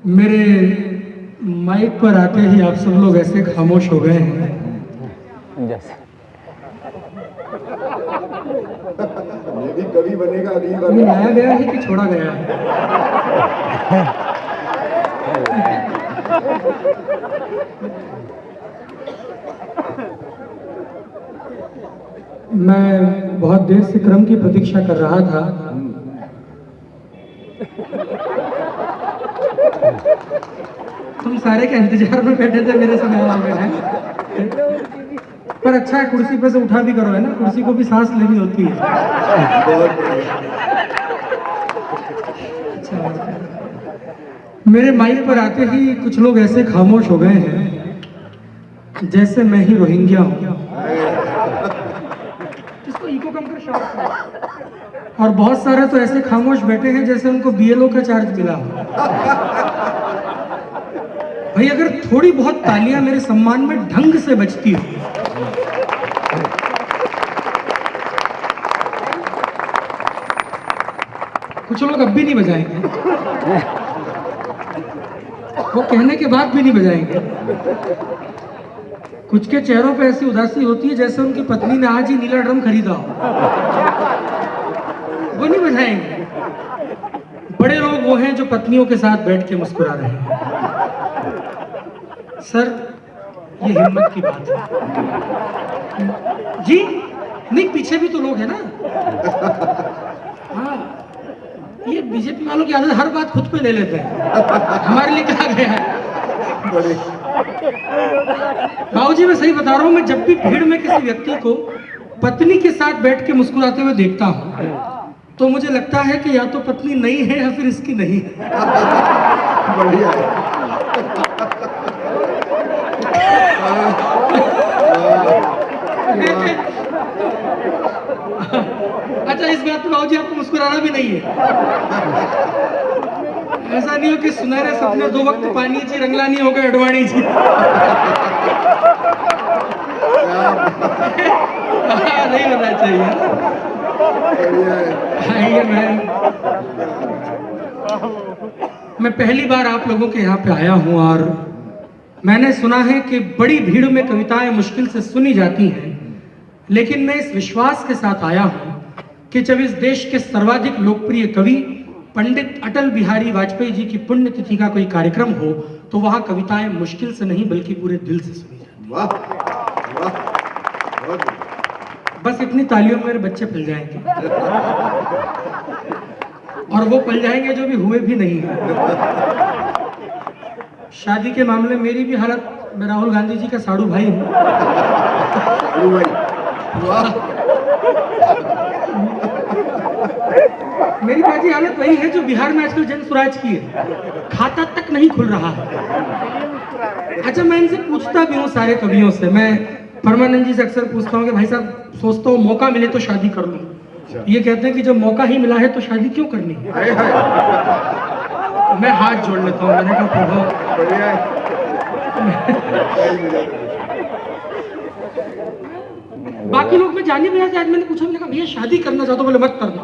मेरे माइक पर आते ही आप सब लोग ऐसे खामोश हो गए हैं जैसे ये भी कवि बनेगा अगली बार। ये लाया गया है कि छोड़ा गया है? मैं बहुत देर से क्रम की प्रतीक्षा कर रहा था। तुम सारे के इंतजार में बैठे थे मेरे समय आ गए हैं। पर अच्छा है, कुर्सी पे से उठा भी करो, है ना, कुर्सी को भी सांस लेनी होती है। बहुत बढ़िया। अच्छा, मेरे माइक पर आते ही कुछ लोग ऐसे खामोश हो गए हैं जैसे मैं ही रोहिंग्या हूँ। इसको इको कम कर शॉर्ट। और बहुत सारे तो ऐसे खामोश बैठे हैं जैसे उनको बीएलओ का चार्ज मिला हो। भाई अगर थोड़ी बहुत तालियां मेरे सम्मान में ढंग से बजती हो, कुछ लोग अब भी नहीं बजाएंगे, वो कहने के बाद भी नहीं बजाएंगे। कुछ के चेहरों पे ऐसी उदासी होती है जैसे उनकी पत्नी ने आज ही नीला ड्रम खरीदा हो, वो नहीं बजाएंगे। बड़े लोग वो हैं जो पत्नियों के साथ बैठ के मुस्कुरा रहे हैं। सर, ये हिम्मत की बात है जी। नहीं, पीछे भी तो लोग हैं ना। हाँ, ये बीजेपी वालों की आदत हर बात खुद पे ले लेते हैं। हमारे लिए क्या गया है? बाबूजी मैं सही बता रहा हूँ, मैं जब भी भीड़ में किसी व्यक्ति को पत्नी के साथ बैठ के मुस्कुराते हुए देखता हूँ तो मुझे लगता है कि या तो पत्नी नहीं है या फिर इसकी नहीं है। बढ़िया है। अच्छा, इस बात पे बाबूजी आपको मुस्कुराना भी नहीं है। ऐसा नहीं हो कि सुनहरे सपने दो वक्त पानी जी रंगला नहीं हो गए अडवाणी जी। नहीं होना चाहिए। आइए, मैं पहली बार आप लोगों के यहाँ पे आया हूँ और मैंने सुना है कि बड़ी भीड़ में कविताएं मुश्किल से सुनी जाती हैं, लेकिन मैं इस विश्वास के साथ आया हूँ कि जब इस देश के सर्वाधिक लोकप्रिय कवि पंडित अटल बिहारी वाजपेयी जी की पुण्यतिथि का कोई कार्यक्रम हो तो वहां कविताएं मुश्किल से नहीं बल्कि पूरे दिल से सुनी जाती। वाह वाह, बहुत बढ़िया। बस इतनी तालियों में मेरे बच्चे पल जाएंगे, और वो पल जाएंगे जो भी हुए भी नहीं है। शादी के मामले में मेरी भी हालत, मैं राहुल गांधी जी का साड़ू भाई हूँ। अरे भाई, वाह। मेरी बाजी हालत वही है जो बिहार में आजकल जन स्वराज की है, खाता तक नहीं खुल रहा है। अच्छा, मैं इनसे पूछता भी हूँ सारे कवियों से, मैं परमानंद जी से अक्सर पूछता हूँ कि भाई साहब सोचता हूँ मौका मिले तो शादी कर लूँ। ये कहते हैं कि जब मौका ही मिला है तो शादी क्यों करनी है। हाय हाय, मैं हाथ जोड़ लेता हूँ, मैंने कहा प्रभु बढ़िया है। बाकी लोग मैं जानी भी आज मैंने पूछा, मैंने कहा भैया शादी करना चाहता हूँ, बोले मत करना,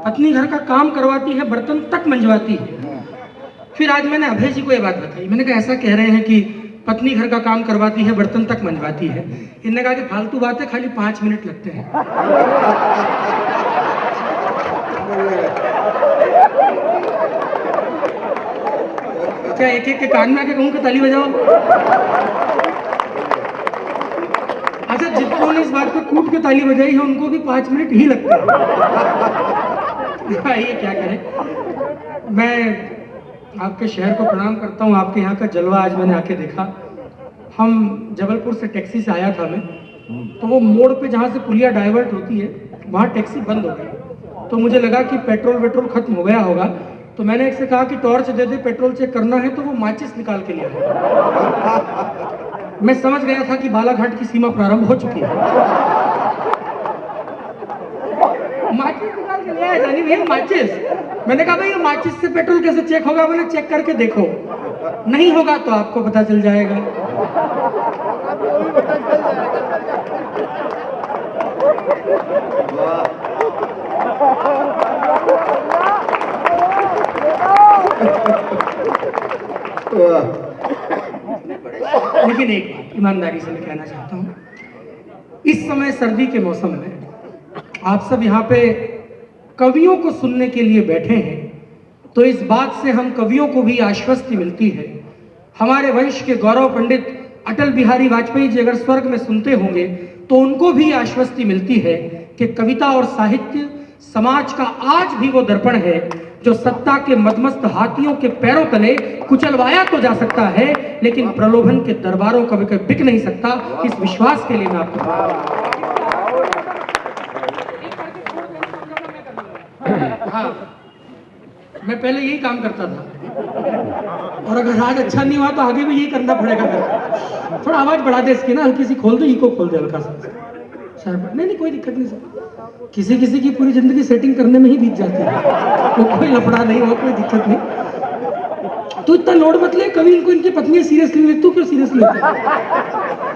पत्नी घर का काम करवाती है, बर्तन तक मंजवाती है। फिर आज मैंने अभय जी को ये बात बताई, मैंने कहा ऐसा कह रहे हैं कि पत्नी घर का काम करवाती है, बर्तन तक मंजवाती है। इन्होंने कहा कि फालतू बातें, खाली 5 मिनट लगते हैं। क्या एक एक के कान में आके कहूँ कि ताली बजाओ? अच्छा, जितनों ने इस बात पे कूट के ताली बजाई है उनको भी 5 मिनट ही लगते हैं। ये क्या करें। मैं आपके शहर को प्रणाम करता हूँ, आपके यहाँ का जलवा आज मैंने आके देखा। हम जबलपुर से टैक्सी से आया था मैं, तो वो मोड़ पे जहाँ से पुलिया डाइवर्ट होती है वहाँ टैक्सी बंद हो गई। तो मुझे लगा कि पेट्रोल वेट्रोल खत्म हो गया होगा, तो मैंने एक से कहा कि टॉर्च दे दे, पेट्रोल चेक करना है। तो वो माचिस निकाल के लिया। मैं समझ गया था कि बालाघाट की सीमा प्रारंभ हो चुकी है। माचिस निकाल के लिया, जानी भैया माचिस। मैंने कहा भाई ये माचिस से पेट्रोल कैसे चेक होगा? मैंने चेक करके देखो, नहीं होगा तो आपको पता चल जाएगा। वाह। लेकिन एक बात ईमानदारी से मैं कहना चाहता हूँ, इस समय सर्दी के मौसम में आप सब यहाँ पे कवियों को सुनने के लिए बैठे हैं, तो इस बात से हम कवियों को भी आश्वस्ति मिलती है। हमारे वंश के गौरव पंडित अटल बिहारी वाजपेयी जी अगर स्वर्ग में सुनते होंगे तो उनको भी आश्वस्ति मिलती है कि कविता और साहित्य समाज का आज भी वो दर्पण है जो सत्ता के मदमस्त हाथियों के पैरों तले कुचलवाया तो जा सकता है, लेकिन प्रलोभन के दरबारों कभी कभी बिक नहीं सकता। इस विश्वास के लिए मैं आपको हाँ, मैं पहले यही काम करता था और अगर आज अच्छा नहीं हुआ तो आगे भी यही करना पड़ेगा। थोड़ा आवाज बढ़ा दे इसकी ना, हल्की सी खोल दो, इको खोल दे हल्का सा। नहीं कोई दिक्कत नहीं सर, किसी किसी की पूरी जिंदगी सेटिंग करने में ही बीत जाती है, वो कोई लफड़ा नहीं, वो कोई दिक्कत नहीं। तू इतना लोड मत ले, कभी इनको इनकी पत्नी सीरियसली ले, तू क्यों सीरियसली लेता?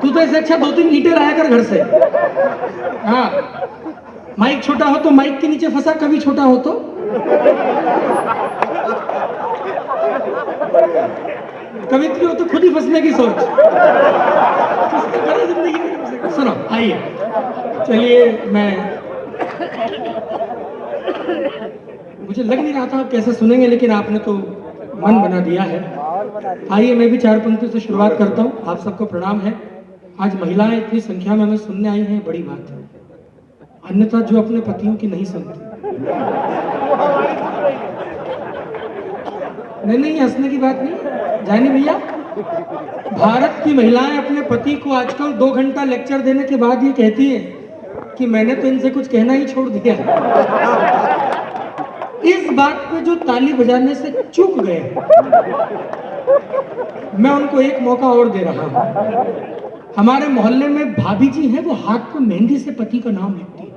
तू तो ऐसे अच्छा 2-3 ईंटें लाया कर घर से। हाँ, माइक छोटा हो तो माइक के नीचे फंसा, कभी छोटा हो तो कवित्री हो तो खुद ही फंसने की सोच। जिंदगी में सुनो, आइए चलिए, मुझे लग नहीं रहा था आप कैसे सुनेंगे, लेकिन आपने तो मन बना दिया है। आइए मैं भी 4 पंक्तियों से शुरुआत करता हूँ। आप सबको प्रणाम है। आज महिलाएं इतनी संख्या में हमें सुनने आई हैं, बड़ी बात है, अन्यथा जो अपने पतियों की नहीं सुनती। नहीं हंसने की बात नहीं, जानी भैया, भारत की महिलाएं अपने पति को आजकल 2 घंटा लेक्चर देने के बाद ये कहती है कि मैंने तो इनसे कुछ कहना ही छोड़ दिया। इस बात पे जो ताली बजाने से चूक गए, मैं उनको एक मौका और दे रहा हूं। हमारे मोहल्ले में भाभी जी हैं, वो हाथ पे मेहंदी से पति का नाम लिखती है।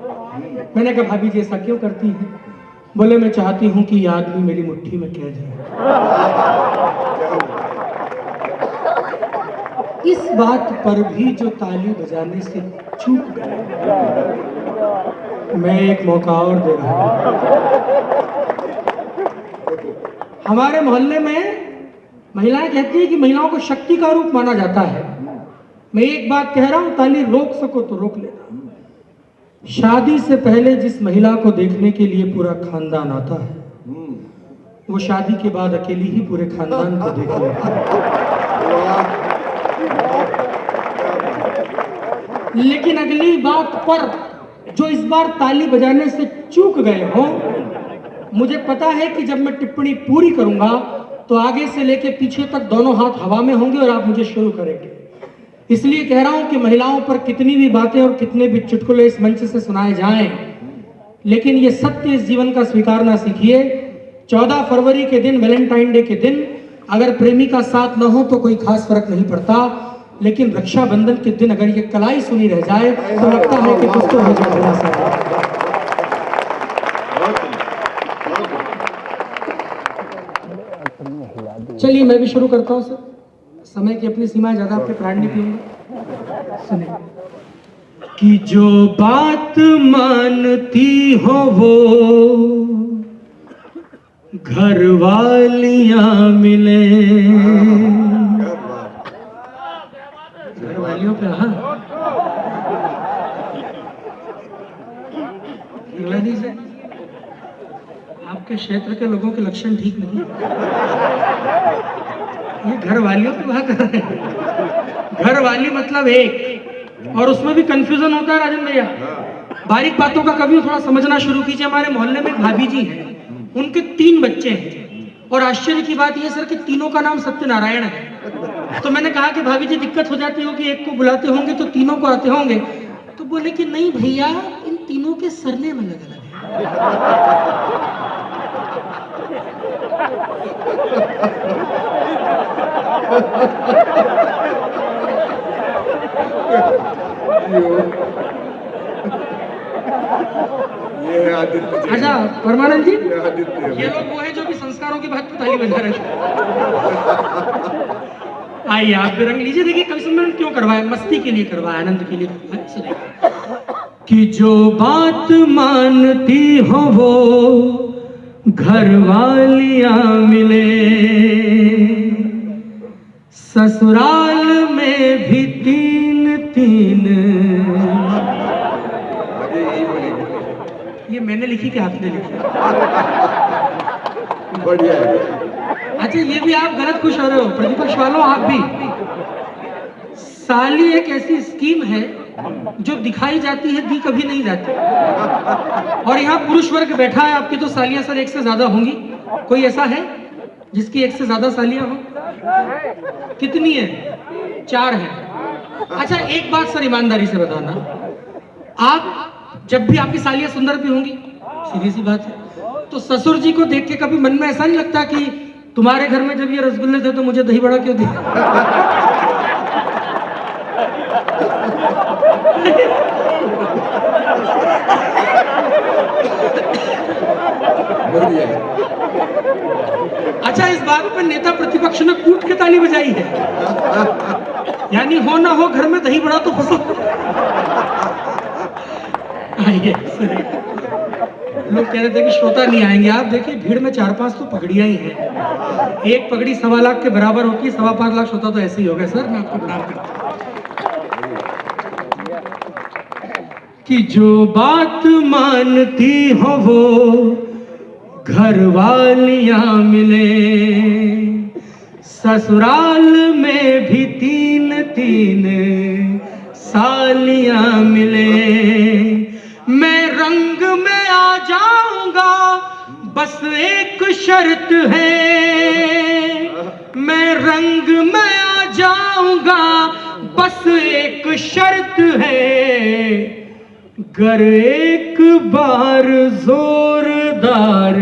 मैंने कहा भाभी जी ऐसा क्यों करती हैं? बोले मैं चाहती हूं कि ये आदमी मेरी मुट्ठी में कैद है। इस बात पर भी जो ताली बजाने से चूक गए, मैं एक मौका और दे रहा हूं। हमारे मोहल्ले में महिलाएं कहती है कि महिलाओं को शक्ति का रूप माना जाता है। मैं एक बात कह रहा हूं, ताली रोक सको तो रोक लेना। शादी से पहले जिस महिला को देखने के लिए पूरा खानदान आता है, वो शादी के बाद अकेली ही पूरे खानदान को देख लेती है। लेकिन अगली बात पर जो इस बार ताली बजाने से चूक गए हो, मुझे पता है कि जब मैं टिप्पणी पूरी करूंगा तो आगे से लेके पीछे तक दोनों हाथ हवा में होंगे और आप मुझे शुरू करेंगे। इसलिए कह रहा हूं कि महिलाओं पर कितनी भी बातें और कितने भी चुटकुले इस मंच से सुनाए जाएं, लेकिन ये सत्य इस जीवन का स्वीकारना सीखिए। 14 फरवरी के दिन, वैलेंटाइन डे के दिन, अगर प्रेमी का साथ न हो तो कोई खास फर्क नहीं पड़ता, लेकिन रक्षाबंधन के दिन अगर ये कलाई सुनी रह जाए तो लगता है कि कुछ तो हो जाएगा। चलिए मैं भी शुरू करता हूं सर, समय की अपनी सीमा, ज्यादा आपके प्राण नहीं पीऊंगा। सुनिए कि जो बात मानती हो वो घर वालियां मिले। घर वालियों पे हाँ, से आपके क्षेत्र के लोगों के लक्षण ठीक नहीं, ये घर वालियों पे बात कर रहे हैं। घर वाली मतलब एक, और उसमें भी कंफ्यूजन होता है राजन भैया। बारीक बातों का कभी थोड़ा समझना शुरू कीजिए। हमारे मोहल्ले में एक भाभी जी हैं, उनके 3 बच्चे हैं, और आश्चर्य की बात यह सर कि तीनों का नाम सत्यनारायण है। तो मैंने कहा कि भाभी जी दिक्कत हो जाती होगी, एक को बुलाते होंगे तो तीनों को आते होंगे। तो बोले कि नहीं भैया, इन तीनों के सरनेम अलग अलग है। ये आदित्य। अच्छा परमानंद जी, ये आदित्य। ये लोग वो है जो भी संस्कारों की बात पे ताली बजा रहे थे। आइए आप भी रंग लीजिए। देखिए कवि सम्मेलन क्यों करवाया, मस्ती के लिए करवाया, आनंद के लिए। कि जो बात मानती हो वो घर वालियां मिले, ससुराल में भी तीन तीन। ये मैंने लिखी कि आपने लिखी? बढ़िया है। अच्छा, ये भी आप गलत खुश हो रहे हो, प्रतिपक्ष वालों आप भी। साली एक ऐसी स्कीम है जो दिखाई जाती है, दी कभी नहीं जाती। और यहाँ पुरुष वर्ग बैठा है, आपकी तो सालियां सर एक से ज्यादा होंगी। कोई ऐसा है जिसकी एक से ज्यादा सालियां हो? कितनी है? 4 है। अच्छा, एक बात सर ईमानदारी से बताना, आप जब भी आपकी सालियां सुंदर भी होंगी, सीधी सी बात है, तो ससुर जी को देख के कभी मन में ऐसा नहीं लगता कि तुम्हारे घर में जब ये रसगुल्ले थे तो मुझे दही बड़ा क्यों दिया? बढ़िया है। अच्छा, इस बात पर नेता प्रतिपक्ष ने कूट के ताली बजाई है, यानी हो ना हो घर में दही बड़ा तो फंसा। आइए, लोग कह रहे थे कि श्रोता नहीं आएंगे। आप देखिए भीड़ में 4-5 तो पगड़ियां ही हैं। एक पगड़ी 1.25 लाख के बराबर होती है, 5.25 लाख श्रोता तो ऐसे ही हो गए। सर मैं आपको प्रणाम करता हूं कि जो बात मानती हो वो घर वालियां मिले, ससुराल में भी तीन तीन सालियां मिले। मैं रंग में आ जाऊंगा बस एक शर्त है, मैं रंग में आ जाऊंगा बस एक शर्त है, गर एक बार जोरदार